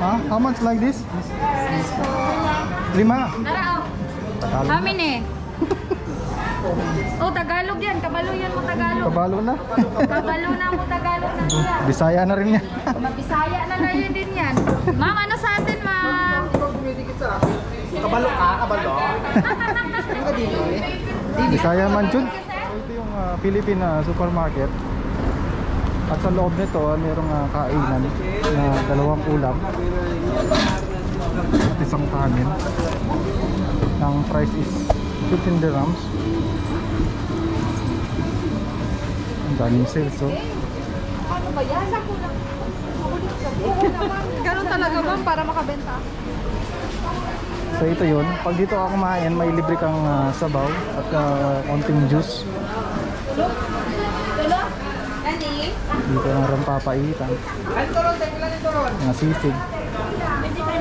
Huh? How much like this? 5. How many? Oh, Tagalog yan. Kabalo yan mo Tagalog. Kabalo na. Kabalo na mo Tagalog na kuya. Bisaya na rin yan. Mabisaya na ngayon din yan. Ma'am, ano sa atin, ma'am? Kabalo ka, kabalo. Bisaya man dyan. Ito yung Philippine supermarket. At sa loob nito, mayroong kainan na 2 ulam at isang kanin. Ang price is 15 dirhams. Ang daming sales, so. Ano ba yan? Ganun talaga, ma'am, para makabenta. So ito yun. Pag dito ka kumain, may libre kang sabaw at konting juice. Dito na rin papaitan. Mga sisig.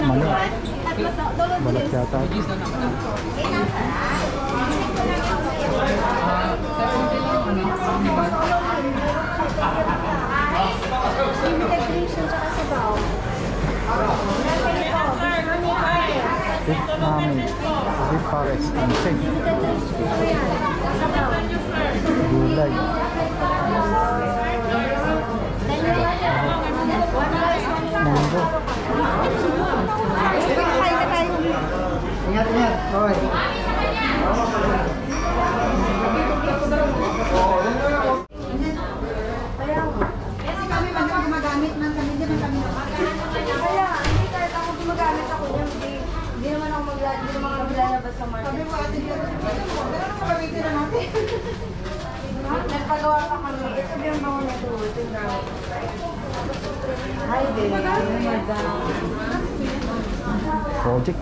Mani. Balat yata. Beef mami, beef pares, insig, gulay, mango. Ingat, ingat. Hoy. Kasi kami gumagamit man kami din kami. Kaya hindi kahit ako gumagamit ako hindi naman ako maglalabas sa market. Sabi mo ate dito, pero ano gagamitin na natin? Nagpagawa pa kami. Ito yung mga natututin na. Hi, babe. Project.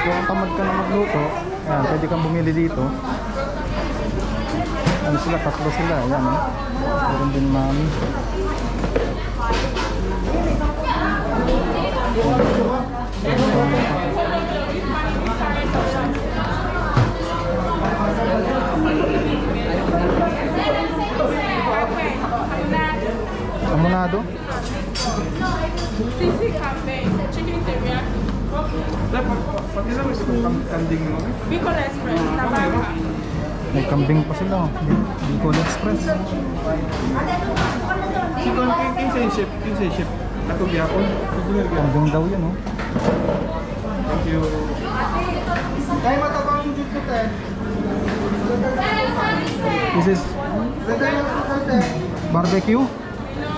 Kung tamad ka na magluto, ayan, pwede kang bumili dito. Ano sila, 3 sila, ayan. Meron din mami. Amunado. Sisig cafe, chicken teriyaki. Pati lang gusto kong kanding mo. Bicol Express, Tabaka. May kambing pa sila. Bicol Express. Sikon, kinsay ship. Atog yapon. Kambing daw yan, oh. Thank you. Kaya matabang yung dito tayo. This is barbecue.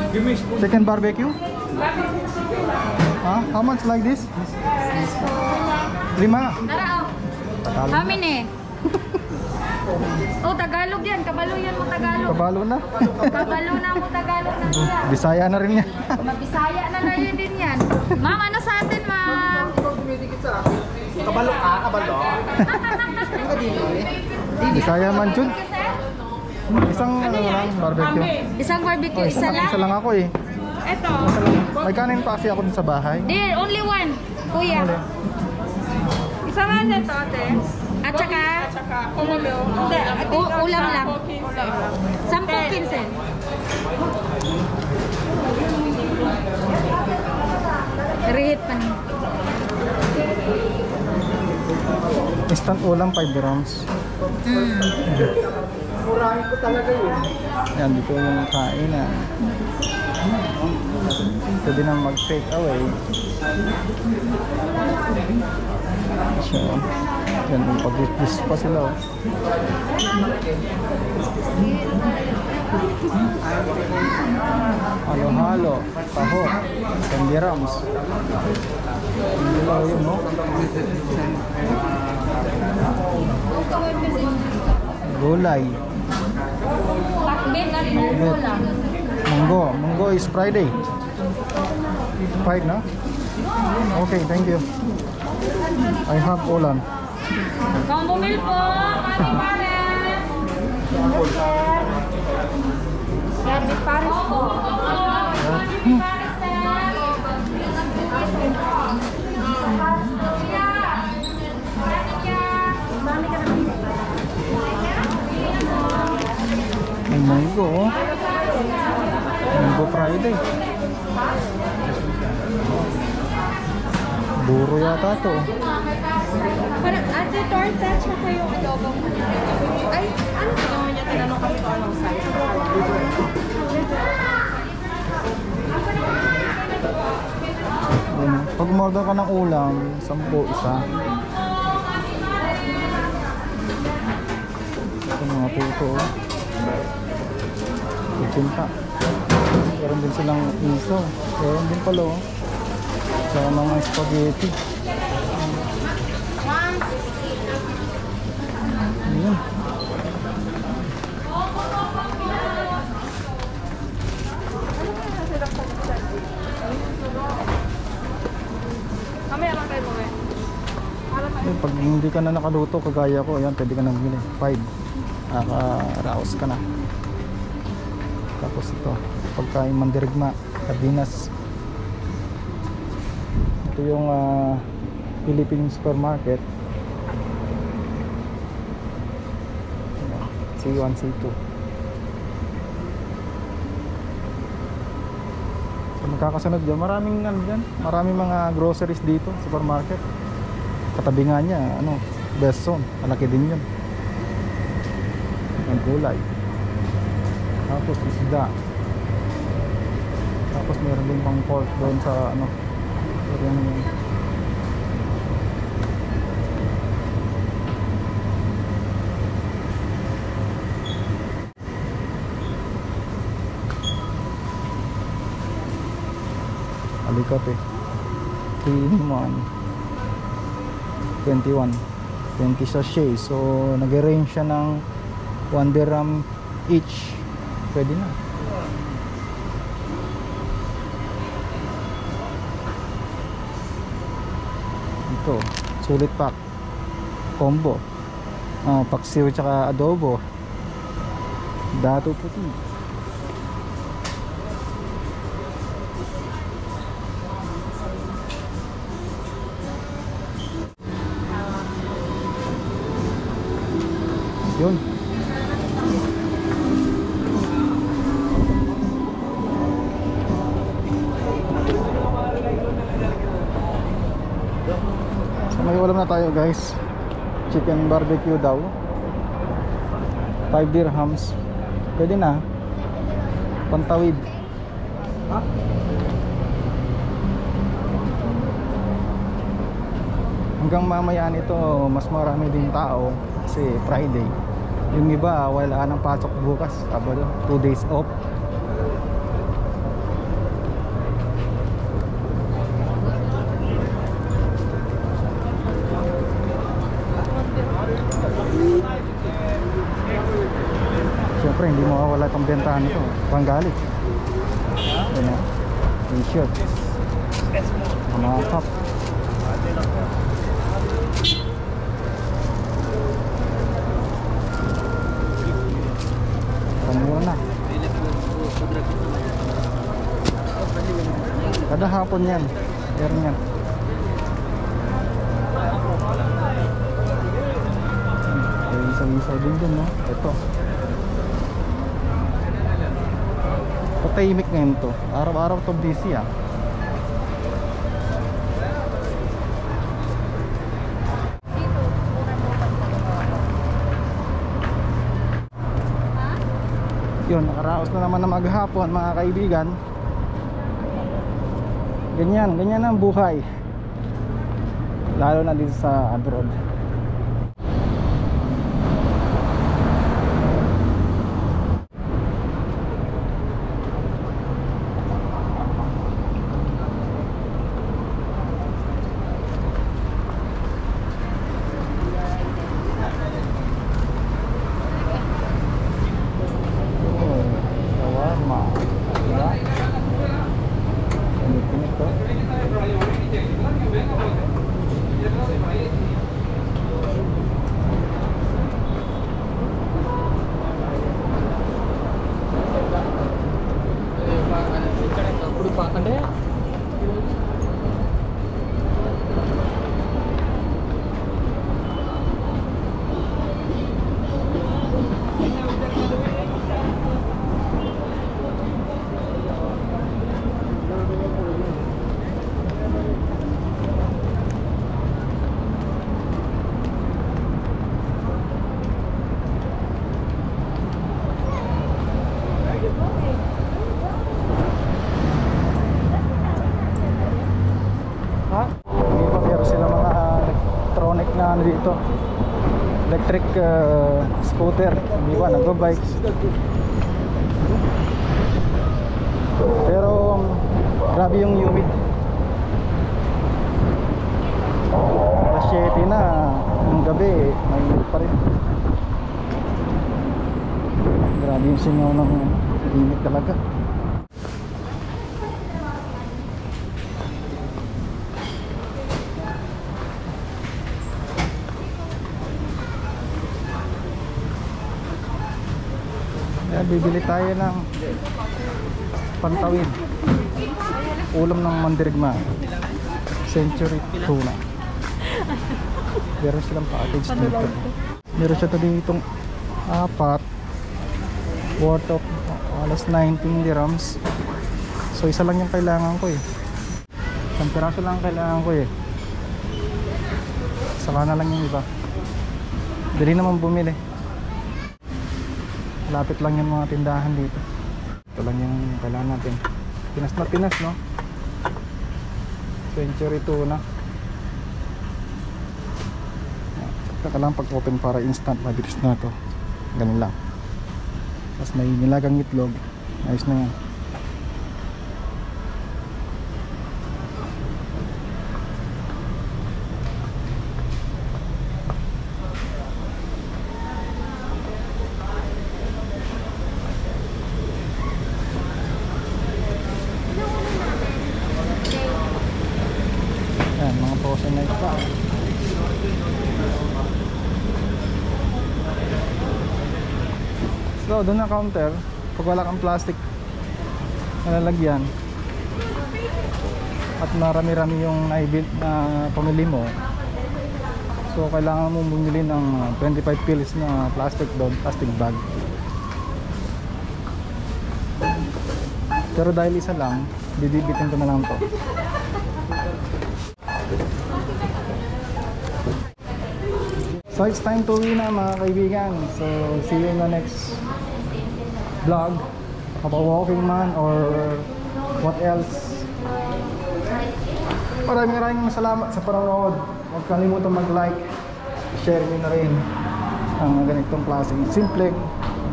Give me spoon. Chicken barbecue. Huh? How much like this? 5. How many? Oh, Tagalog yan. Kabalo yan mo Tagalog. Kabalo na. Kabalo na mo Tagalog na kuya. Bisaya na rin yan. Mabisaya na ngayon din yan. Ma'am, ano sa atin, ma'am? Kabalo ka, kabalo. Bisaya man dyan. Isang ano lang, barbecue. Isang barbecue, isa lang? Isa lang ako eh. Ito. May kanin pa kasi ako dun sa bahay. There, only one, kuya. Isa nga nito, ate. At saka, Tsaka, kumulo. Hindi, ulam lang. 10-15. 10-15. Rehit pa niya. Instant ulam 5 dirhams. Murahin ko talaga yun. Yan, dito yung kainan. Pwede na mag-take away. So, yan, yung pag-dis pa sila. Oh. Halo-halo, taho, 10 dirhams. Dilaw yun, no? Gulay. Pakbet at munggo lang. Munggo is Friday. Fried, no? Okay, thank you. I have ulam. Combo meal po, Ate Pares. Ate Pares po. Munggo, oh. Munggo Friday. Buro yata to. Parang ate torta tsaka yung adobong. Ay, ano to? Niya tinanong kami kung anong size. Yan. Pag umorder ka ng ulam, 10 isa. Ito mga puto, oh. Itinta. Meron din silang iso. Meron din pala, oh. Saka mga spaghetti. Ayan. Mamaya lang tayo buwi. Ayan, pag hindi ka na nakaluto, kagaya ko, ayan, pwede ka nang bili. 5. Nakaraos ka na. Tapos ito, pagkain mandirigma, sardinas. Ito yung Philippine supermarket. C1, C2. So, magkakasunod dyan. Maraming ano dyan. Maraming mga groceries dito, supermarket. Katabi nga niya, Best Zone. Malaki din yun. Ang gulay. Tapos isda. Tapos meron din pang pork doon sa meron alikate 3-in-1 21 20 sachet, so nag-range siya ng 1 dirham each. Pwede na. Ito sulit pack combo, paksiw tsaka adobo, dato puti. Yun. So may ulam na tayo guys. Chicken barbecue daw. 5 dirhams. Pwede na. Pantawid. Hanggang mamaya nito mas marami din tao kasi Friday. Yung iba wala nang pasok bukas, Sabado, 2 days off. Siyempre hindi mawawala itong bentahan nito, panggalit. Ano? T-shirt, mga cup. Mura na. Kada hapon yan. Meron yan. May isaw-isaw din dun, no? Ito. Patahimik ngayon to. Araw-araw to busy, ah. Yun, nakaraos na naman na maghapon mga kaibigan. Ganyan ang buhay. Lalo na dito sa abroad. electric scooter, hindi ba nag-bike. Pero grabe yung humid. Alas 7 na yung gabi, mainit pa rin. Grabe yung singaw ng init talaga. Kaya bibili tayo ng pantawid, ulam ng mandirigma, century tuna. Meron silang package dito. Meron siya ditong apat, worth of alas 19 dirhams. So isa lang yung kailangan ko eh. Isang piraso lang kailangan ko eh. Saka na lang yung iba. Dali naman bumili. Lapit lang yung mga tindahan dito. Ito lang yung kailangan natin. Pinas na Pinas, no? Century tuna. Saka lang pag open para instant, mabilis na to. Ganun lang. Tapos may nilagang itlog. Ayos na yan. Yan, mga frozen na ito. So, doon na counter, pag wala kang plastic na lalagyan at marami-rami yung naibit na pamili mo, so kailangan mo bumili ng 25 pills na plastic doon, plastic bag. Pero dahil isa lang, bibitin ko na lang to. So it's time to uwi na mga kaibigan. So see you in the next vlog about walking man or what else. Maraming salamat sa panonood. Huwag kalimutan mag-like, share nyo na rin ang ganitong klaseng simpleng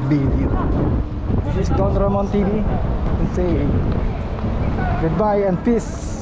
video. This is Don Ramon TV and say goodbye and peace.